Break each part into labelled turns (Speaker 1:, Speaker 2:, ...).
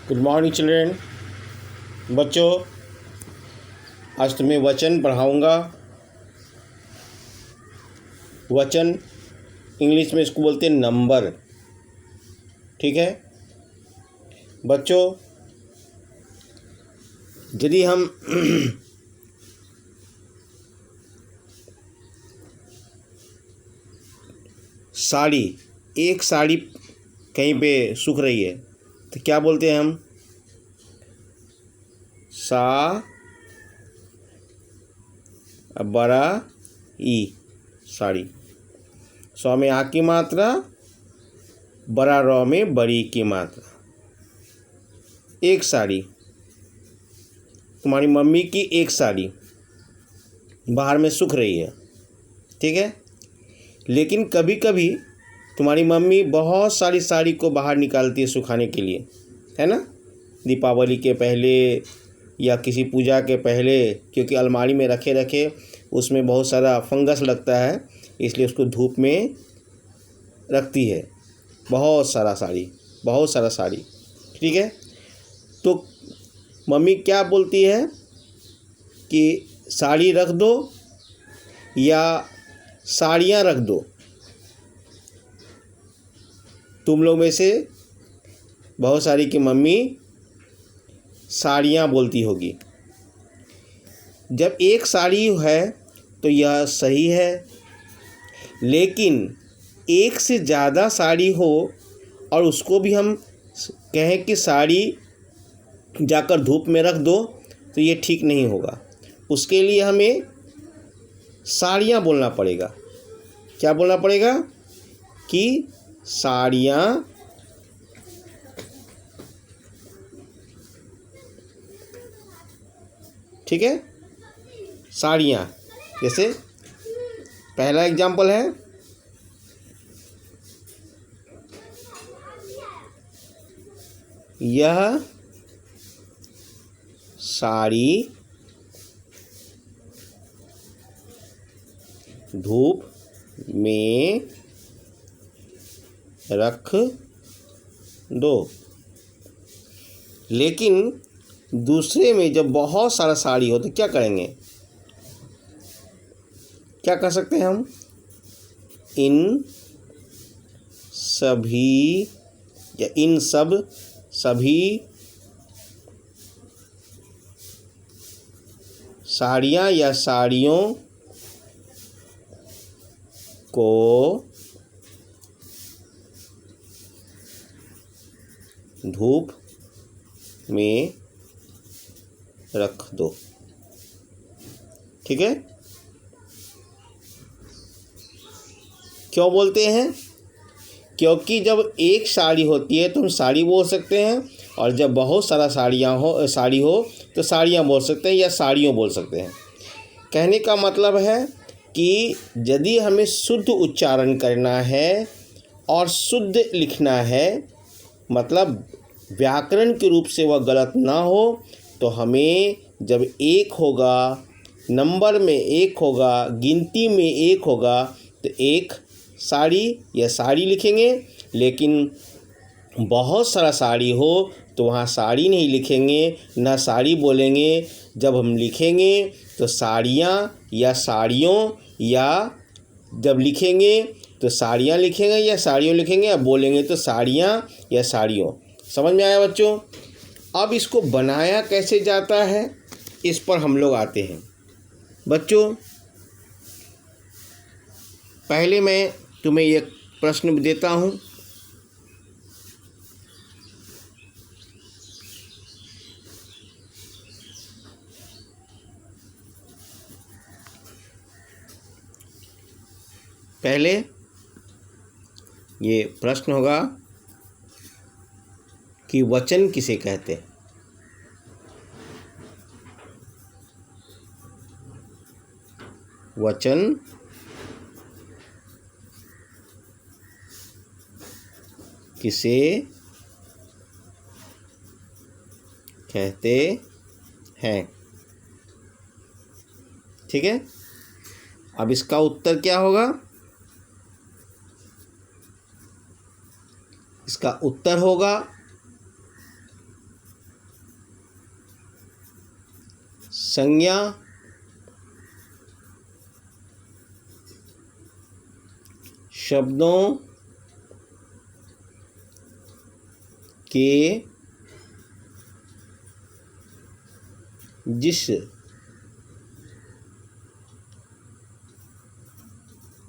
Speaker 1: Good morning children. बच्चों, आज तुम्हें वचन पढ़ाऊँगा। वचन इंग्लिश में इसको बोलते हैं नंबर। ठीक है बच्चों, यदि हम साड़ी, एक साड़ी कहीं पे सूख रही है तो क्या बोलते हैं हम? सा बड़ा ई, साड़ी। सौ में आ की मात्रा, बड़ा रौ में बड़ी की मात्रा। एक साड़ी, तुम्हारी मम्मी की एक साड़ी बाहर में सूख रही है, ठीक है। लेकिन कभी कभी तुम्हारी मम्मी बहुत सारी साड़ी को बाहर निकालती है सुखाने के लिए, है ना। दीपावली के पहले या किसी पूजा के पहले, क्योंकि अलमारी में रखे रखे उसमें बहुत सारा फंगस लगता है, इसलिए उसको धूप में रखती है। बहुत सारा साड़ी, ठीक है। तो मम्मी क्या बोलती है कि साड़ी रख दो या साड़ियाँ रख दो। तुम लोग में से बहुत सारी की मम्मी साड़ियाँ बोलती होगी। जब एक साड़ी है तो यह सही है, लेकिन एक से ज़्यादा साड़ी हो और उसको भी हम कहें कि साड़ी जाकर धूप में रख दो तो ये ठीक नहीं होगा। उसके लिए हमें साड़ियाँ बोलना पड़ेगा। क्या बोलना पड़ेगा? कि साड़ियाँ ठीक है, साड़ियाँ। जैसे पहला एग्जाम्पल है, यह साड़ी धूप में रख दो। लेकिन दूसरे में जब बहुत सारा साड़ी हो तो क्या करेंगे? क्या कर सकते हैं हम? इन सभी या इन सब सभी साड़ियाँ या साड़ियों को धूप में रख दो। ठीक है। क्यों बोलते हैं? क्योंकि जब एक साड़ी होती है तो हम साड़ी बोल सकते हैं, और जब बहुत सारा साड़ी हो तो साड़ियाँ बोल सकते हैं या साड़ियों बोल सकते हैं। कहने का मतलब है कि यदि हमें शुद्ध उच्चारण करना है और शुद्ध लिखना है, मतलब व्याकरण के रूप से वह गलत ना हो, तो हमें जब एक होगा, नंबर में एक होगा, गिनती में एक होगा, तो एक साड़ी या साड़ी लिखेंगे। लेकिन बहुत सारा साड़ी हो तो वहाँ साड़ी नहीं लिखेंगे, ना साड़ी बोलेंगे। जब हम लिखेंगे तो साड़ियाँ या साड़ियों, या जब लिखेंगे तो साड़ियाँ लिखेंगे या साड़ियों लिखेंगे, या बोलेंगे तो साड़ियाँ या साड़ियों। समझ में आया बच्चों? अब इसको बनाया कैसे जाता है, इस पर हम लोग आते हैं। बच्चों, पहले मैं तुम्हें एक प्रश्न देता हूँ। पहले ये प्रश्न होगा कि वचन किसे कहते हैं? वचन किसे कहते हैं? ठीक है। अब इसका उत्तर क्या होगा? इसका उत्तर होगा संज्ञा शब्दों के जिस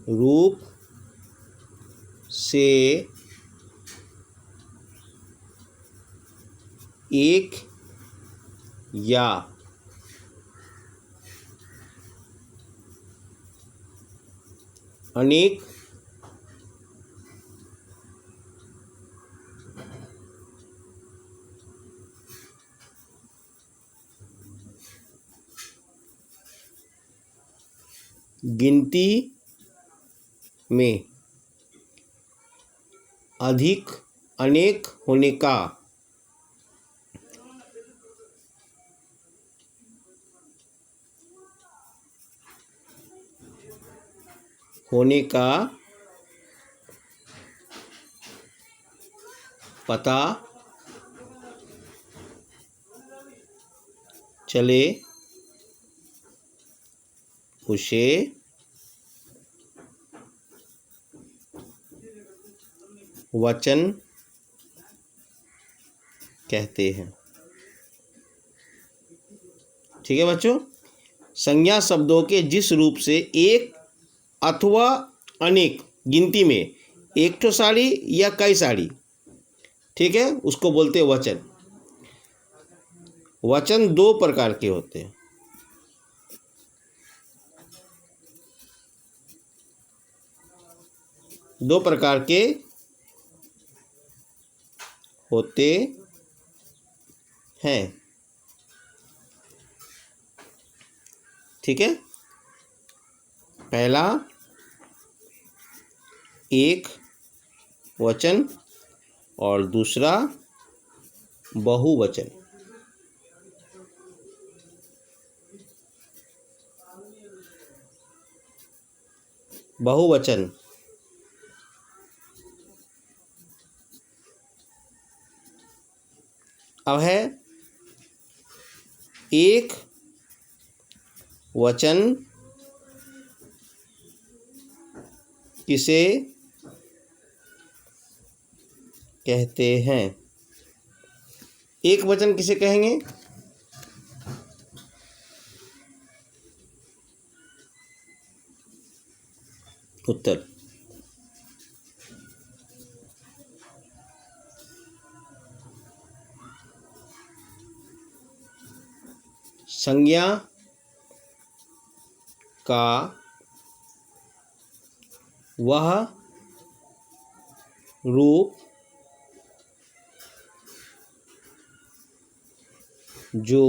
Speaker 1: रूप से एक या अनेक गिनती में अधिक अनेक होने का पता चले उसे वचन कहते हैं। ठीक है बच्चों, संज्ञा शब्दों के जिस रूप से एक अथवा अनेक गिनती में एक तो साड़ी या कई साड़ी, ठीक है, उसको बोलते हैं वचन। वचन दो प्रकार के होते हैं। दो प्रकार के होते हैं। ठीक है, पहला एक वचन और दूसरा बहुवचन। बहुवचन अब है एक वचन किसे कहते हैं? एक वचन किसे कहेंगे? उत्तर संज्ञा का वह रूप जो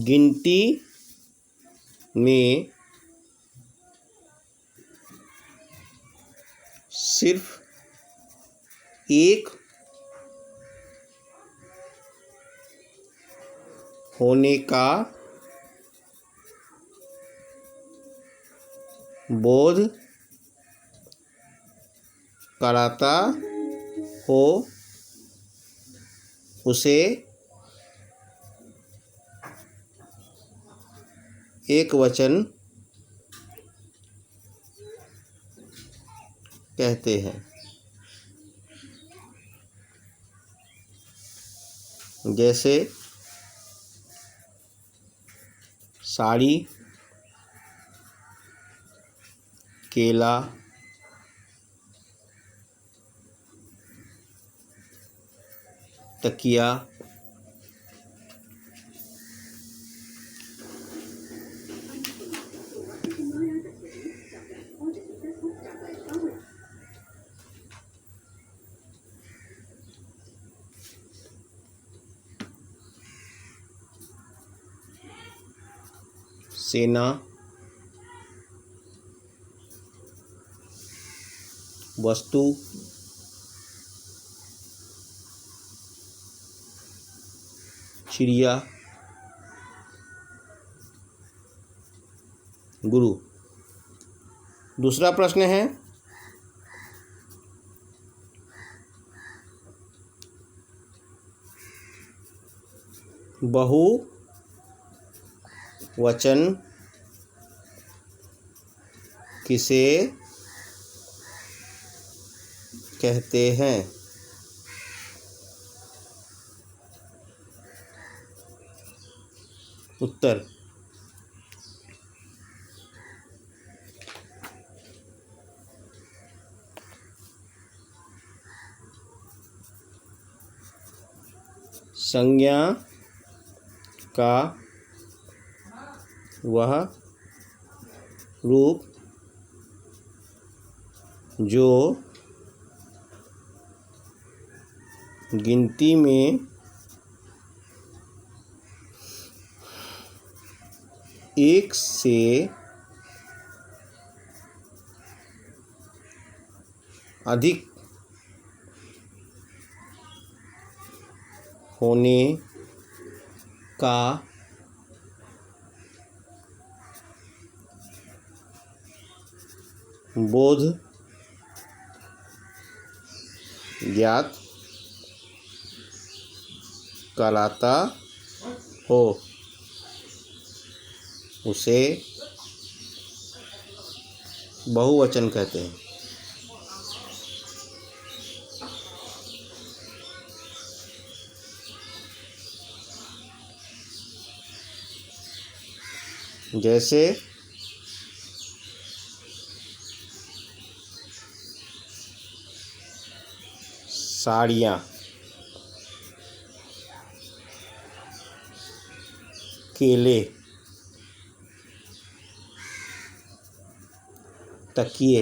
Speaker 1: गिनती में सिर्फ एक होने का बोध कराता हो, उसे एक वचन कहते हैं। जैसे साड़ी, केला, तकिया, सेना, वस्तु, चिड़िया, गुरु। दूसरा प्रश्न है बहुवचन किसे कहते हैं? उत्तर संज्ञा का वह रूप जो गिनती में एक से अधिक होने का बोध ज्ञात कराता हो, उसे बहुवचन कहते हैं। जैसे साड़ियाँ, केले, तकिए।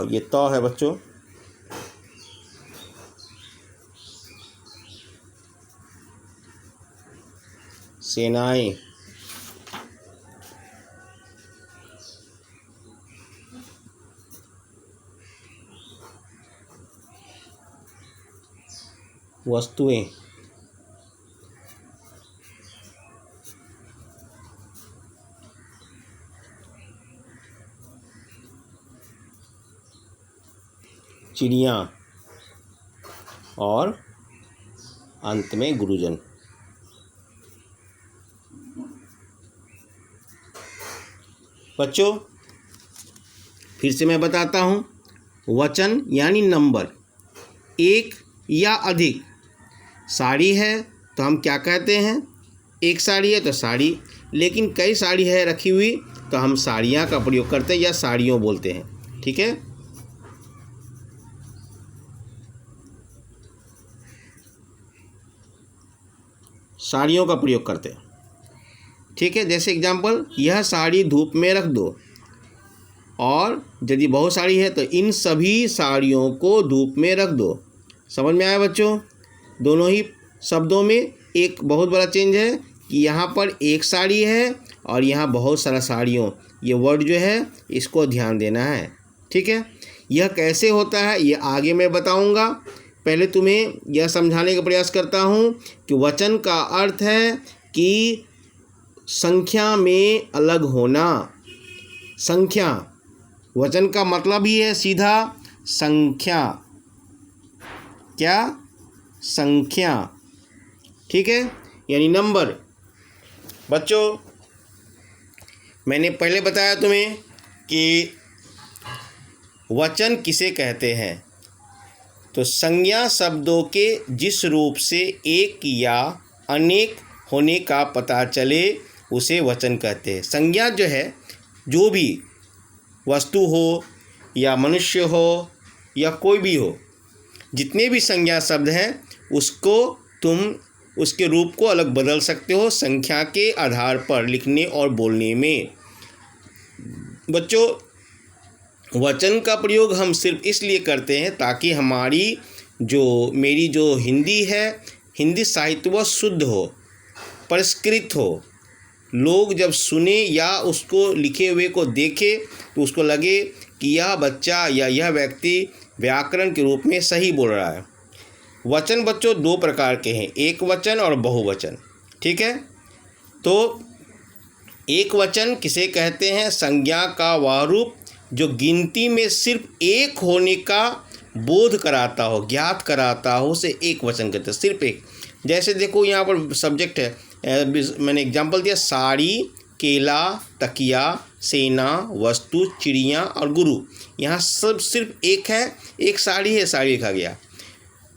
Speaker 1: ये तो है बच्चों। सेनाएं, वस्तुएं, चिड़ियाँ और अंत में गुरुजन। बच्चों फिर से मैं बताता हूँ, वचन यानी नंबर, एक या अधिक। साड़ी है तो हम क्या कहते हैं? एक साड़ी है तो साड़ी, लेकिन कई साड़ी है रखी हुई तो हम साड़ियाँ का प्रयोग करते हैं या साड़ियों बोलते हैं। ठीक है, साड़ियों का प्रयोग करते हैं। ठीक है, जैसे एग्जाम्पल, यह साड़ी धूप में रख दो। और यदि बहुत साड़ी है तो इन सभी साड़ियों को धूप में रख दो। समझ में आया बच्चों? दोनों ही शब्दों में एक बहुत बड़ा चेंज है कि यहाँ पर एक साड़ी है और यहाँ बहुत सारा साड़ियों, ये वर्ड जो है इसको ध्यान देना है। ठीक है, यह कैसे होता है ये आगे मैं बताऊँगा। पहले तुम्हें यह समझाने का प्रयास करता हूँ कि वचन का अर्थ है कि संख्या में अलग होना। संख्या, वचन का मतलब ही है सीधा संख्या। क्या? संख्या। ठीक है, यानी नंबर। बच्चों मैंने पहले बताया तुम्हें कि वचन किसे कहते हैं, तो संज्ञा शब्दों के जिस रूप से एक या अनेक होने का पता चले उसे वचन कहते हैं। संज्ञा जो है, जो भी वस्तु हो या मनुष्य हो या कोई भी हो, जितने भी संज्ञा शब्द हैं उसको तुम उसके रूप को अलग बदल सकते हो संख्या के आधार पर लिखने और बोलने में। बच्चों वचन का प्रयोग हम सिर्फ इसलिए करते हैं ताकि मेरी जो हिंदी है, हिंदी साहित्य वह शुद्ध हो, परिष्कृत हो। लोग जब सुने या उसको लिखे हुए को देखे तो उसको लगे कि यह बच्चा या यह व्यक्ति व्याकरण के रूप में सही बोल रहा है। वचन बच्चों दो प्रकार के हैं, एक वचन और बहुवचन। ठीक है, तो एक वचन किसे कहते हैं? संज्ञा का वह रूप जो गिनती में सिर्फ एक होने का बोध कराता हो, ज्ञात कराता हो, उसे एक वचन कहते हैं, सिर्फ एक। जैसे देखो यहाँ पर सब्जेक्ट है, मैंने एग्जांपल दिया, साड़ी, केला, तकिया, सेना, वस्तु, चिड़िया और गुरु। यहाँ सब सिर्फ एक है, एक साड़ी है, साड़ी लिखा गया।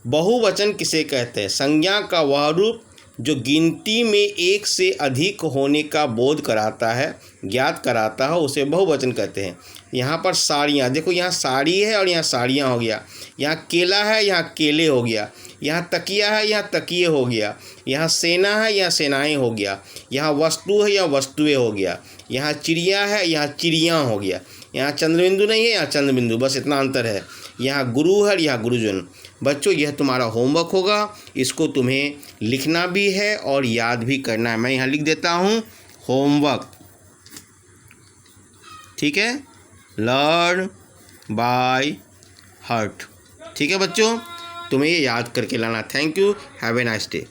Speaker 1: बहुवचन किसे कहते हैं? संज्ञा का वह रूप जो गिनती में एक से अधिक होने का बोध कराता है, ज्ञात कराता है, उसे बहुवचन कहते हैं। यहाँ पर साड़ियाँ, देखो यहाँ साड़ी है और यहाँ साड़ियाँ हो गया। यहाँ केला है, यहाँ केले हो गया। यहाँ तकिया है, यहाँ तकिए हो गया। यहाँ सेना है, यहाँ सेनाएँ हो गया। यहाँ वस्तु है, यहाँ वस्तुएं हो गया। यहाँ चिड़िया है, यहाँ चिड़ियाँ हो गया। यहाँ चंद्रबिंदु नहीं है, यहाँ चंद्रबिंदु, बस इतना अंतर है। यहाँ गुरु है, यहाँ गुरुजन। बच्चों यह तुम्हारा होमवर्क होगा, इसको तुम्हें लिखना भी है और याद भी करना है। मैं यहाँ लिख देता हूँ होमवर्क, ठीक है, लर्न बाय हार्ट। ठीक है बच्चों, तुम्हें ये याद करके लाना। Thank you, have a nice day.